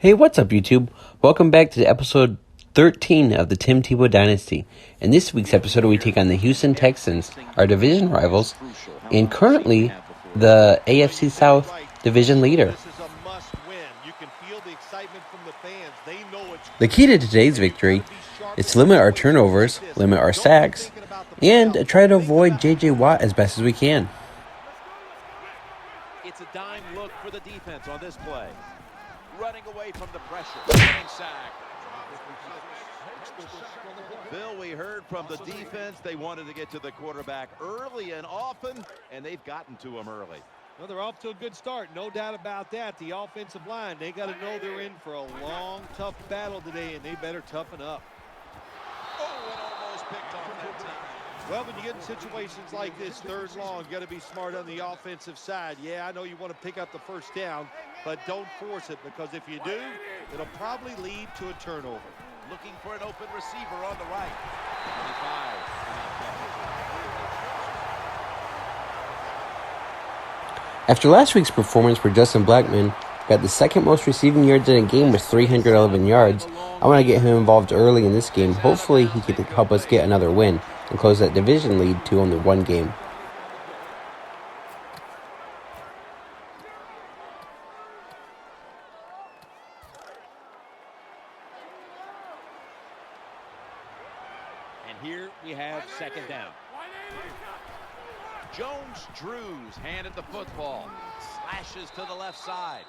Hey, what's up, YouTube? Welcome back to episode 13 of the Tim Tebow Dynasty. In this week's episode, we take on the Houston Texans, our division rivals, and currently the AFC South division leader. The key to today's victory is to limit our turnovers, limit our sacks, and try to avoid J.J. Watt as best as we can. It's a dime look for the defense on this play. Running away from the pressure. Getting sacked. Bill, we heard from the defense they wanted to get to the quarterback early and often, and they've gotten to him early. Well, they're off to a good start, no doubt about that. The offensive line, they got to know they're in for a long, tough battle today, and they better toughen up. Oh, it almost picked off that time. Well, when you get in situations like this, third long, you got to be smart on the offensive side. Yeah, I know you want to pick up the first down, but don't force it, because if you do, it'll probably lead to a turnover. Looking for an open receiver on the right. 25. After last week's performance where Justin Blackmon got the second most receiving yards in a game with 311 yards, I want to get him involved early in this game. Hopefully he can help us get another win and close that division lead to only one game. And here we have second down. Jones-Drews handed the football. Slashes to the left side.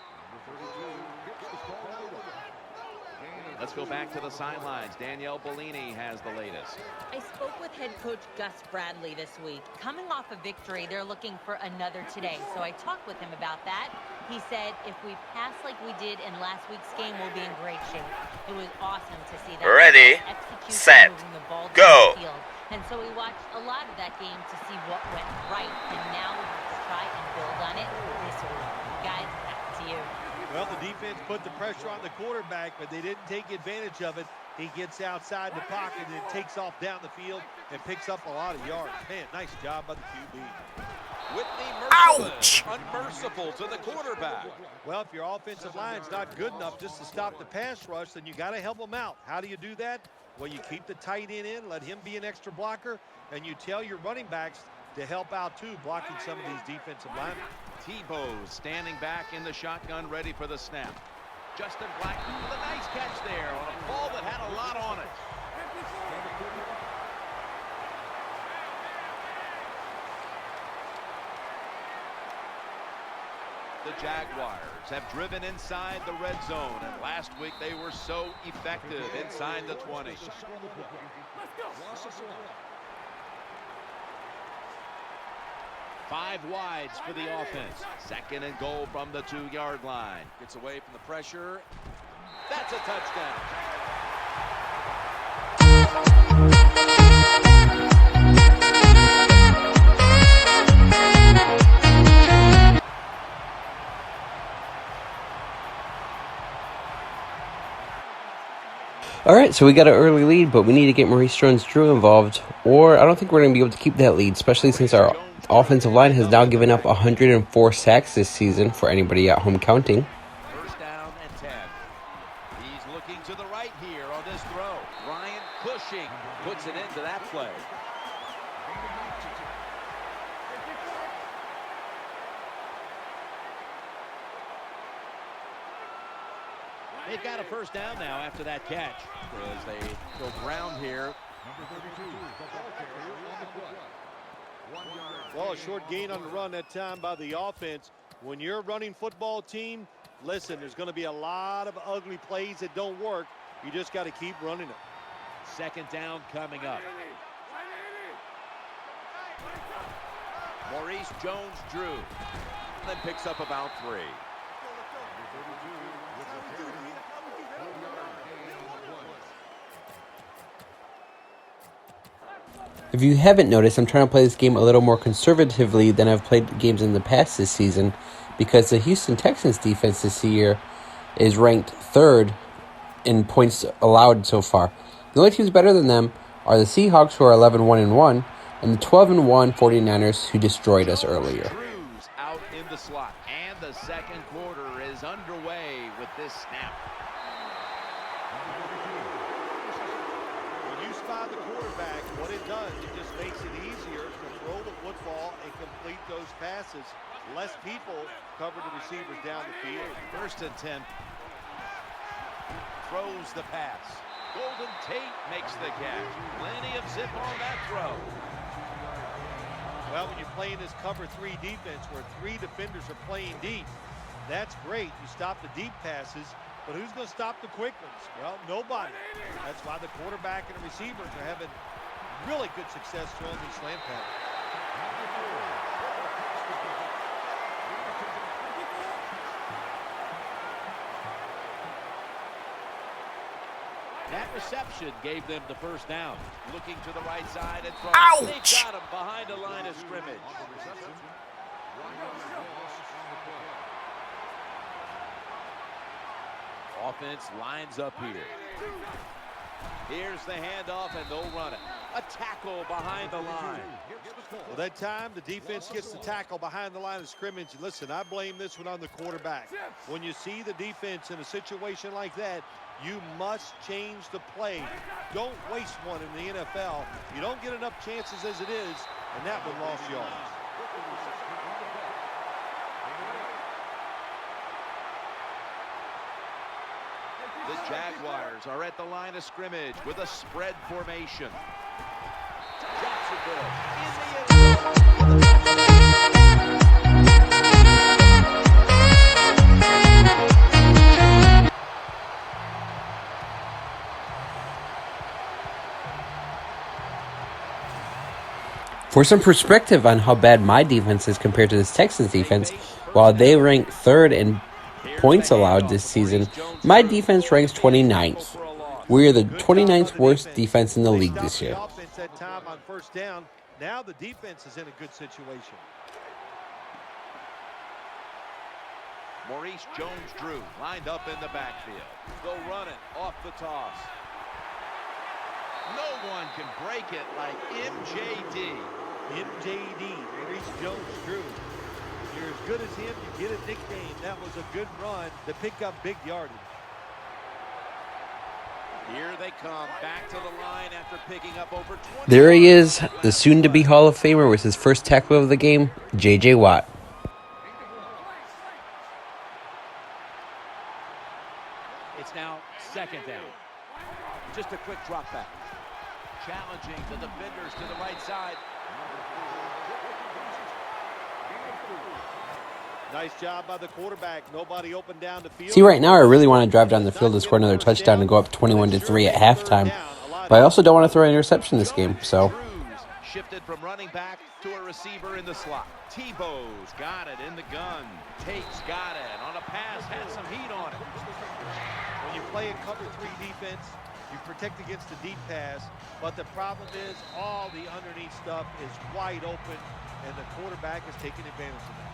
Let's go back to the sidelines. Danielle Bellini has the latest. I spoke with head coach Gus Bradley this week. Coming off a victory, they're looking for another today. So I talked with him about that. He said if we pass like we did in last week's game, we'll be in great shape. It was awesome to see that. Ready, set, go. And so we watched a lot of that game to see what went right. And now we have to try and build on it this week. Guys, back to you. Well, the defense put the pressure on the quarterback, but they didn't take advantage of it. He gets outside the pocket and takes off down the field and picks up a lot of yards. Man, nice job by the QB. Whitney Merciless, unmerciful to the quarterback. Well, if your offensive line's not good enough just to stop the pass rush, then you got to help them out. How do you do that? Well, you keep the tight end in, let him be an extra blocker, and you tell your running backs to help out too, blocking some of these defensive linemen. Tebow standing back in the shotgun, ready for the snap. Justin Blackmon with a nice catch there on a ball that had a lot on it. The Jaguars have driven inside the red zone, and last week they were so effective inside the 20. Let's go. 5 wides for the offense. Second and goal from the 2-yard line. Gets away from the pressure. That's a touchdown. All right, so we got an early lead, but we need to get Maurice Jones-Drew involved, or I don't think we're going to be able to keep that lead, especially since our offensive line has now given up 104 sacks this season for anybody at home counting. First down and 10. He's looking to the right here on this throw. Ryan Cushing puts it into that play. They've got a first down now after that catch as they go ground here. Well, a short gain on the run that time by the offense. When you're a running football team, listen, there's going to be a lot of ugly plays that don't work. You just got to keep running it. Second down coming up. Maurice Jones-Drew then picks up about 3. If you haven't noticed, I'm trying to play this game a little more conservatively than I've played games in the past this season, because the Houston Texans defense this year is ranked 3rd in points allowed so far. The only teams better than them are the Seahawks, who are 11-1-1, and the 12-1 49ers, who destroyed us earlier. Out in the slot, and the second quarter is underway with this this snap. When you spot the quarterback, what it does, it just makes it easier to throw the football and complete those passes. Less people cover the receivers down the field. 1st and 10. Throws the pass. Golden Tate makes the catch. Plenty of zip on that throw. Well, when you're playing this cover 3 defense where 3 defenders are playing deep, that's great. You stop the deep passes, but who's going to stop the quick ones? Well, nobody. That's why the quarterback and the receivers are having really good success throwing these slant passes. That reception gave them the 1st down. Looking to the right side and throwing. Ouch! They got him behind the line of scrimmage. Offense lines up here. Here's the handoff, and they'll run it. A tackle behind the line. Well, that time the defense gets the tackle behind the line of scrimmage. Listen, I blame this one on the quarterback. When you see the defense in a situation like that, you must change the play. Don't waste one in the NFL. You don't get enough chances as it is, and that one lost yards. The Jaguars are at the line of scrimmage with a spread formation. Jacksonville in the end zone. For some perspective on how bad my defense is compared to this Texans defense, while they rank 3rd in points allowed this season, my defense ranks 29th. We are the 29th worst defense in the league this year. The offense that time on 1st down. Now the defense is in a good situation. Maurice Jones-Drew lined up in the backfield. They'll run it off the toss. No one can break it like MJD. MJD, Maurice Jones-Drew. You're as good as him, you get a nickname. That was a good run to pick up big yardage. Here they come back to the line after picking up over 20. There he is, the soon-to-be Hall of Famer with his first tackle of the game, J.J. Watt. It's now 2nd down. Just a quick drop back. Challenging the defenders to the right side. Nice job by the quarterback. Nobody open down the field. See, right now I really want to drive down the field to score another touchdown and go up 21-3 at halftime. But I also don't want to throw an interception this game, so... Shifted from running back to a receiver in the slot. Tebow's got it in the gun. Tate's got it on a pass, had some heat on it. When you play a cover 3 defense, you protect against the deep pass, but the problem is all the underneath stuff is wide open, and the quarterback is taking advantage of that.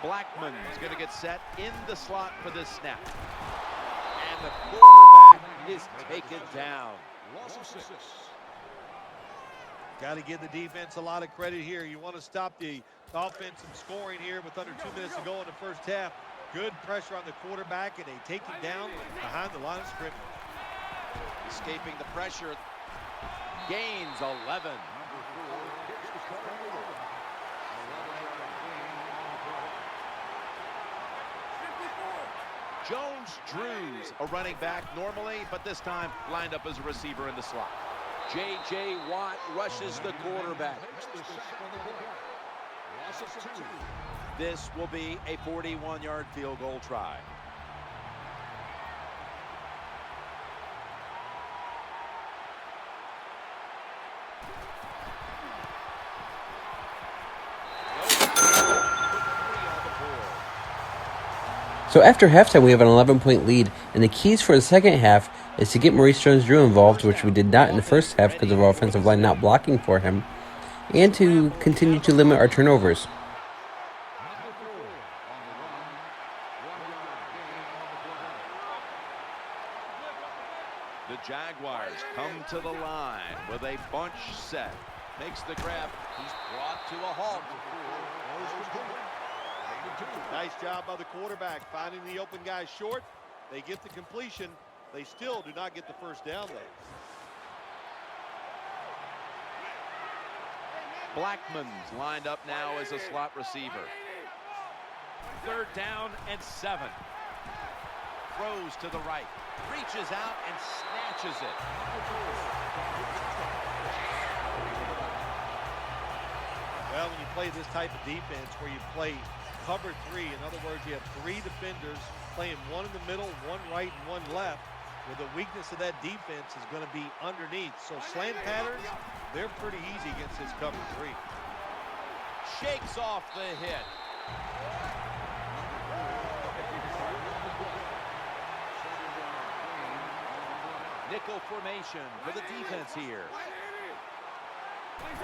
Blackman is going to get set in the slot for this snap. And the quarterback is taken down. Got to give the defense a lot of credit here. You want to stop the offense from scoring here with under 2 minutes to go in the 1st half. Good pressure on the quarterback, and they take him down behind the line of scrimmage. Escaping the pressure. Gains 11. Jones-Drew's a running back normally, but this time lined up as a receiver in the slot. J.J. Watt rushes the quarterback. This will be a 41-yard field goal try. So after halftime, we have an 11-point lead, and the keys for the second half is to get Maurice Jones-Drew involved, which we did not in the first half because of our offensive line not blocking for him, and to continue to limit our turnovers. The Jaguars come to the line with a bunch set. Makes the grab. He's brought to a halt. Nice job by the quarterback finding the open guy short. They get the completion. They still do not get the first down though. Blackman's lined up now as a slot receiver. 3rd down and 7. Throws to the right. Reaches out and snatches it. Well, when you play this type of defense where you play cover 3, in other words, you have 3 defenders playing one in the middle, one right, and one left. Well, the weakness of that defense is going to be underneath. So slant patterns, they're pretty easy against this cover 3. Shakes off the hit. Nickel formation for the defense here.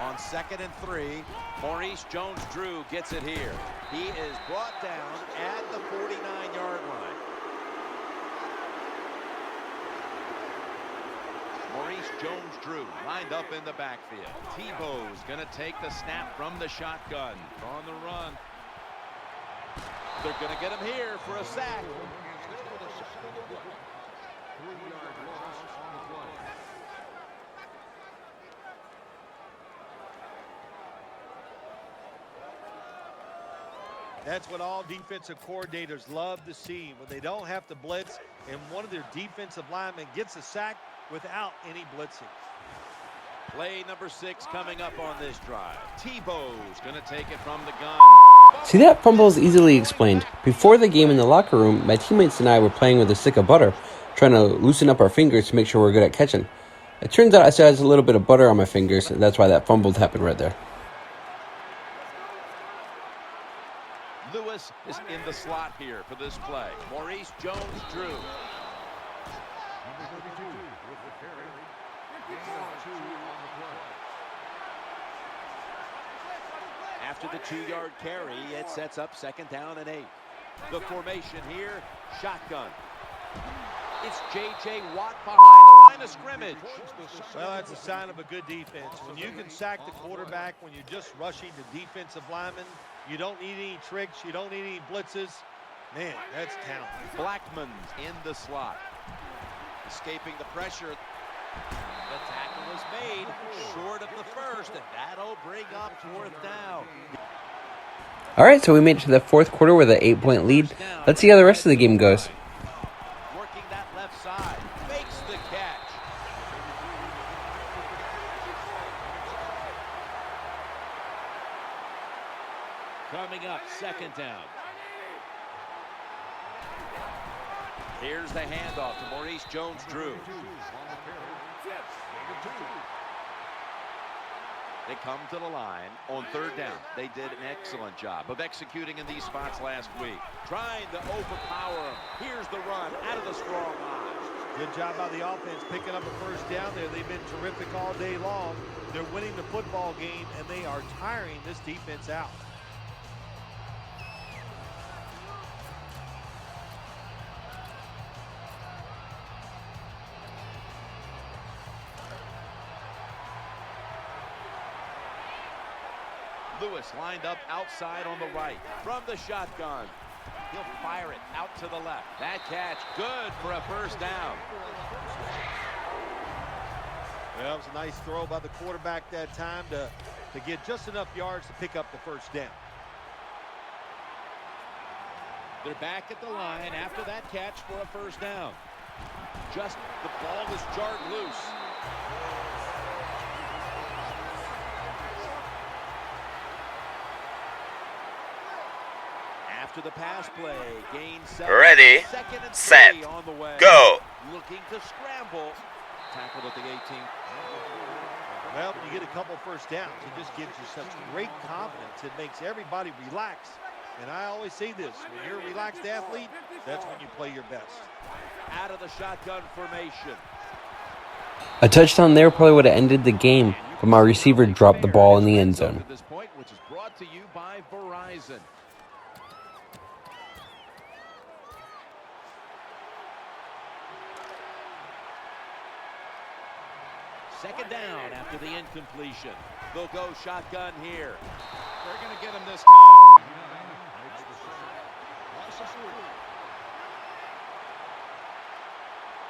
On 2nd and 3, Maurice Jones-Drew gets it here. He is brought down at the 49-yard line. Maurice Jones-Drew lined up in the backfield. Tebow's going to take the snap from the shotgun. On the run. They're going to get him here for a sack. That's what all defensive coordinators love to see, when they don't have to blitz and one of their defensive linemen gets a sack without any blitzing. Play number 6 coming up on this drive. Tebow's going to take it from the gun. See, that fumble is easily explained. Before the game in the locker room, my teammates and I were playing with a stick of butter, trying to loosen up our fingers to make sure we're good at catching. It turns out I still had a little bit of butter on my fingers, and that's why that fumble happened right there. Lewis is in the slot here for this play. Maurice Jones-Drew. After the 2-yard carry, it sets up 2nd down and 8. The formation here, shotgun. It's J.J. Watt behind the line of scrimmage. Well, that's a sign of a good defense. When you can sack the quarterback, when you're just rushing the defensive lineman, you don't need any tricks, you don't need any blitzes. Man, that's talent. Blackman's in the slot. Escaping the pressure. The tackle is made short of the first, and that'll bring up 4th down. All right, so we made it to the 4th quarter with an 8-point lead. Let's see how the rest of the game goes. Working that left side. Makes the catch. Coming up, 2nd down. Here's the handoff to Maurice Jones-Drew. They come to the line on 3rd down. They did an excellent job of executing in these spots last week. Trying to overpower them. Here's the run out of the strong line. Good job by the offense picking up a 1st down there. They've been terrific all day long. They're winning the football game, and they are tiring this defense out. Lewis lined up outside on the right. From the shotgun. He'll fire it out to the left. That catch good for a 1st down. Well, it was a nice throw by the quarterback that time to get just enough yards to pick up the 1st down. They're back at the line after that catch for a 1st down. Just the ball is jarred loose. After the pass play, gain 7. Ready, 2nd and 3 set, on the way. go. Looking to scramble. Tackled at the 18. Well, when you get a couple 1st downs, it just gives you such great confidence. It makes everybody relax. And I always say this, when you're a relaxed athlete, that's when you play your best. Out of the shotgun formation. A touchdown there probably would have ended the game, but my receiver dropped the ball in the end zone. At this point, which is brought to you by Verizon. Second down after the incompletion. They'll go shotgun here. They're going to get him this time.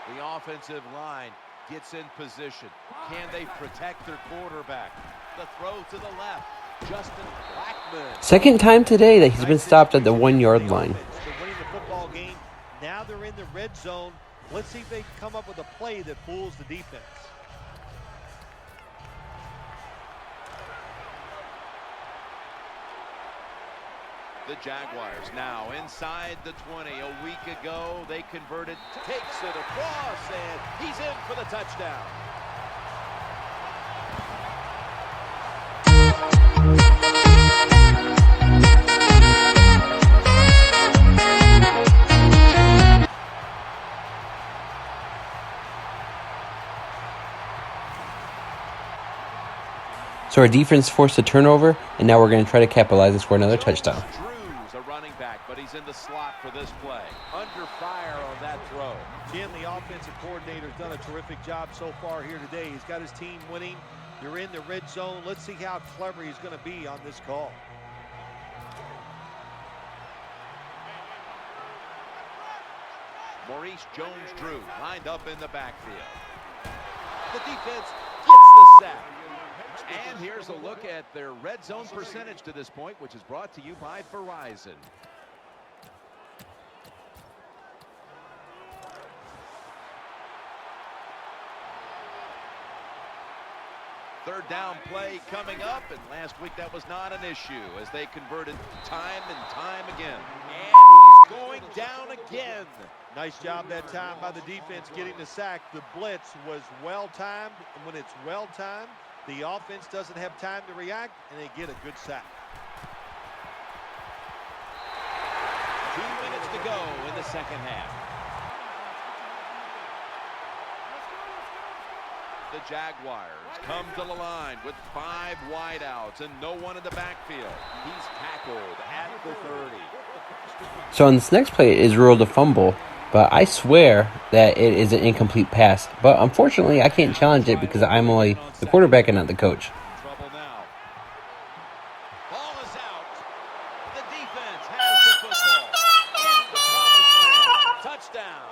The offensive line gets in position. Can they protect their quarterback? The throw to the left. Justin Blackman. Second time today that he's been stopped at the 1 yard line. They're winning the football game. Now they're in the red zone. Let's see if they can come up with a play that fools the defense. The Jaguars now inside the 20. A week ago, they converted, takes it across, and he's in for the touchdown. So our defense forced a turnover, and now we're going to try to capitalize and score another touchdown. Drew's a running back, but he's in the slot for this play. Under fire on that throw. Jim, the offensive coordinator, has done a terrific job so far here today. He's got his team winning. They're in the red zone. Let's see how clever he's going to be on this call. Maurice Jones-Drew lined up in the backfield. The defense gets the sack. And here's a look at their red zone percentage to this point, which is brought to you by Verizon. Third down play coming up, and last week that was not an issue as they converted time and time again. And he's going down again. Nice job that time by the defense getting the sack. The blitz was well-timed, and when it's well-timed, the offense doesn't have time to react, and they get a good sack. 2 minutes to go in the second half. The Jaguars come to the line with 5 wideouts and no one in the backfield. He's tackled at the 30. So on this next play, it is ruled a fumble, but I swear that it is an incomplete pass. But unfortunately, I can't challenge it because I'm only the quarterback and not the coach. Trouble now. Ball is out. The defense has the football. In the promised land. Touchdown.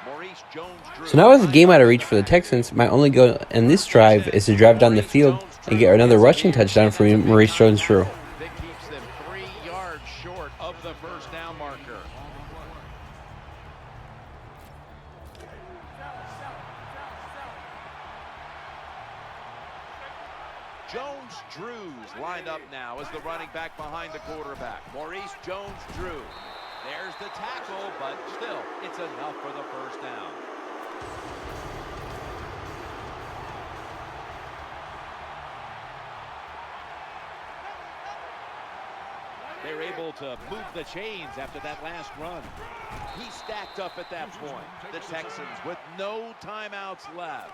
Maurice Jones-Drew. So now with the game out of reach for the Texans, my only goal in this drive is to drive down the field and get another rushing touchdown for Maurice Jones-Drew. That keeps them 3 yards short of the first down marker. Jones-Drew's lined up now as the running back behind the quarterback. Maurice Jones-Drew. There's the tackle, but still, it's enough for the first down. They're able to move the chains after that last run. He stacked up at that point. The Texans with no timeouts left.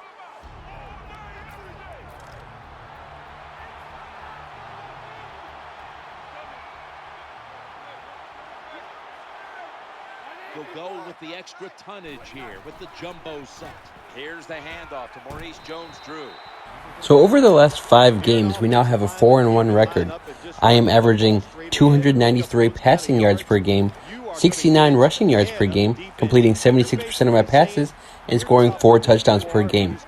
They'll go with the extra tonnage here with the jumbo set. Here's the handoff to Maurice Jones-Drew. So over the last 5 games, we now have a 4-1 record. I am averaging 293 passing yards per game, 69 rushing yards per game, completing 76% of my passes, and scoring 4 touchdowns per game.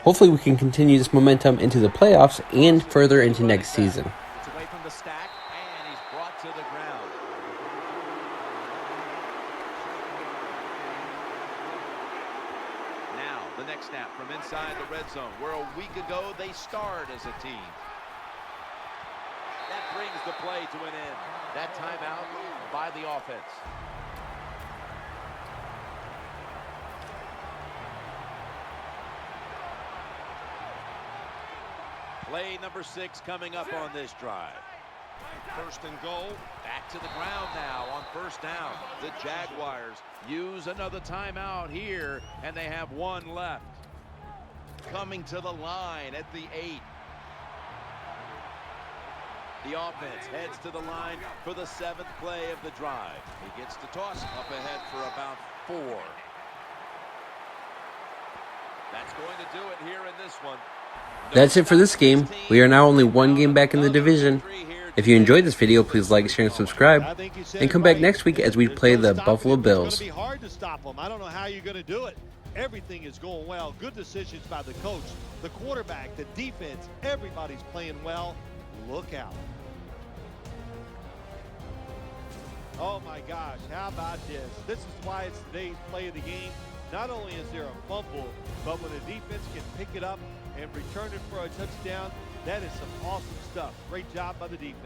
Hopefully we can continue this momentum into the playoffs and further into next season. It's away from the stack, and he's brought to the ground. Now, the next snap from inside the red zone, where a week ago they starred as a team. That brings the play to an end. That timeout by the offense. Play number 6 coming up on this drive. First and goal. Back to the ground now on first down. The Jaguars use another timeout here, and they have 1 left. coming to the line at the 8. The offense heads to the line for the 7th play of the drive. He gets the toss up ahead for about 4. That's going to do it here in this one. That's it for this game. We are now only one game back in the division. If you enjoyed this video, please like, share, and subscribe. And come back next week as we play the Buffalo Bills. It's going to be hard to stop them. I don't know how you're going to do it. Everything is going well. Good decisions by the coach, the quarterback, the defense. Everybody's playing well. Look out. Oh my gosh, how about this? This is why it's today's play of the game. Not only is there a fumble, but when the defense can pick it up and return it for a touchdown, that is some awesome stuff. Great job by the defense.